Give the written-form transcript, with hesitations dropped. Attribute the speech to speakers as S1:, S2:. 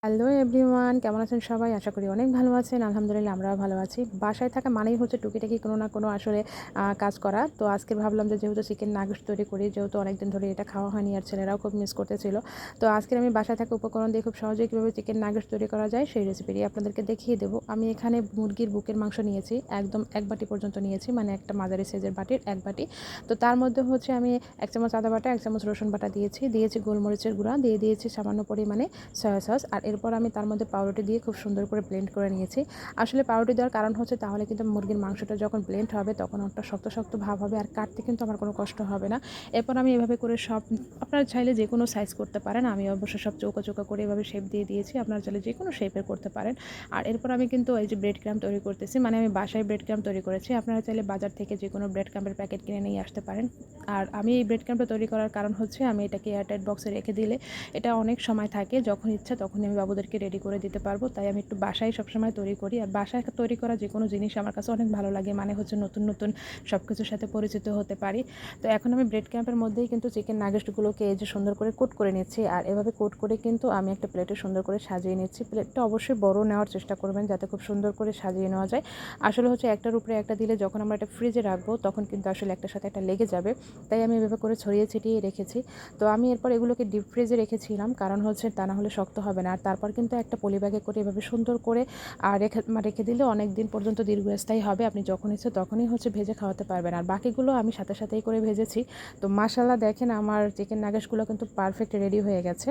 S1: Hello everyone, কেমন আছেন সবাই? আশা করি অনেক ভালো আছেন। আলহামদুলিল্লাহ আমরাও ভালো আছি। বাসায় থাকা মানেই হচ্ছে টুকিটাকি কোনো না কোনো আসলে কাজ করা। তো আজকে ভাবলাম যে যেহেতু চিকেন নাগেটস তৈরি করি, যেহেতু অনেকদিন ধরে এটা খাওয়া হয়নি আর ছেলেরাও খুব মিস করতেছিল। তো আজকের আমি বাসায় থাকা উপকরণ দিয়ে খুব সহজেই কীভাবে চিকেন নাগেটস তৈরি করা যায় সেই রেসিপিটি আপনাদেরকে দেখিয়ে দেবো। আমি এখানে মুরগির বুকের মাংস নিয়েছি, একদম 1 বাটি পর্যন্ত নিয়েছি, মানে একটা মাঝারি সাইজের বাটির 1 বাটি। তো তার মধ্যে হচ্ছে আমি 1 চামচ আদা বাটা, 1 চামচ রসুন বাটা দিয়েছি গোলমরিচের গুঁড়া, দিয়েছি সামান্য পরিমাণে সয়া সস। আর এরপর আমি তার মধ্যে পাউরুটি দিয়ে খুব সুন্দর করে ব্লেন্ড করে নিয়েছি। আসলে পাউরুটি দেওয়ার কারণ হচ্ছে তাহলে কিন্তু মুরগির মাংসটা যখন ব্লেন্ড হবে তখন একটা শক্ত শক্ত ভাব হবে আর কাটতে কিন্তু আমার কোনো কষ্ট হবে না। এরপর আমি এভাবে করে সব, আপনারা চাইলে যে কোনো সাইজ করতে পারেন, আমি অবশ্য সব চৌকো চৌকো করে এভাবে শেপ দিয়ে দিয়েছি। আপনারা চাইলে যে কোনো শেপের করতে পারেন। আর এরপর আমি কিন্তু এই যে ব্রেড ক্রাম্ব তৈরি করতেছি, মানে আমি বাসায় ব্রেড ক্রাম্ব তৈরি করেছি। আপনারা চাইলে বাজার থেকে যে কোনো ব্রেড ক্রাম্বের প্যাকেট কিনে নিয়ে আসতে পারেন। আর আমি এই ব্রেড ক্রাম্বটা তৈরি করার কারণ হচ্ছে আমি এটাকে এয়ারটাইট বক্সে রেখে দিলে এটা অনেক সময় থাকে, যখন ইচ্ছা তখনই আমি বাবুদেরকে রেডি করে দিতে পারবো। তাই আমি একটু বাসায় সবসময় তৈরি করি। আর বাসায় তৈরি করা যে কোনো জিনিস আমার কাছে অনেক ভালো লাগে, মানে হচ্ছে নতুন নতুন সব কিছুর সাথে পরিচিত হতে পারি। তো এখন আমি ব্রেড ক্রাম্বের মধ্যেই কিন্তু চিকেন নাগেটসগুলোকে এই যে সুন্দর করে কোট করে নিচ্ছি। আর এভাবে কোট করে কিন্তু আমি একটা প্লেটে সুন্দর করে সাজিয়ে নিচ্ছি। প্লেটটা অবশ্যই বড় নেওয়ার চেষ্টা করবেন যাতে খুব সুন্দর করে সাজিয়ে নেওয়া যায়। আসলে হচ্ছে একটার উপরে একটা দিলে যখন আমরা এটা ফ্রিজে রাখবো তখন কিন্তু আসলে একটার সাথে একটা লেগে যাবে। তাই আমি এভাবে করে ছড়িয়ে ছিটিয়ে রেখেছি। তো আমি এরপর এগুলোকে ডিপ ফ্রিজে রেখেছিলাম, কারণ হচ্ছে তা না হলে শক্ত হবে না। আর তারপর কিন্তু একটা পলি ব্যাগে করে এভাবে সুন্দর করে রেখে দিলে অনেক দিন পর্যন্ত দীর্ঘস্থায়ী হবে। আপনি যখন ইচ্ছে তখনই হচ্ছে ভেজে খাওয়াতে পারবেন। আর বাকিগুলো আমি সাথে সাথেই করে ভেজেছি। তো মাশাআল্লাহ দেখেন আমার চিকেন নাগেটসগুলো কিন্তু পারফেক্ট রেডি হয়ে গেছে।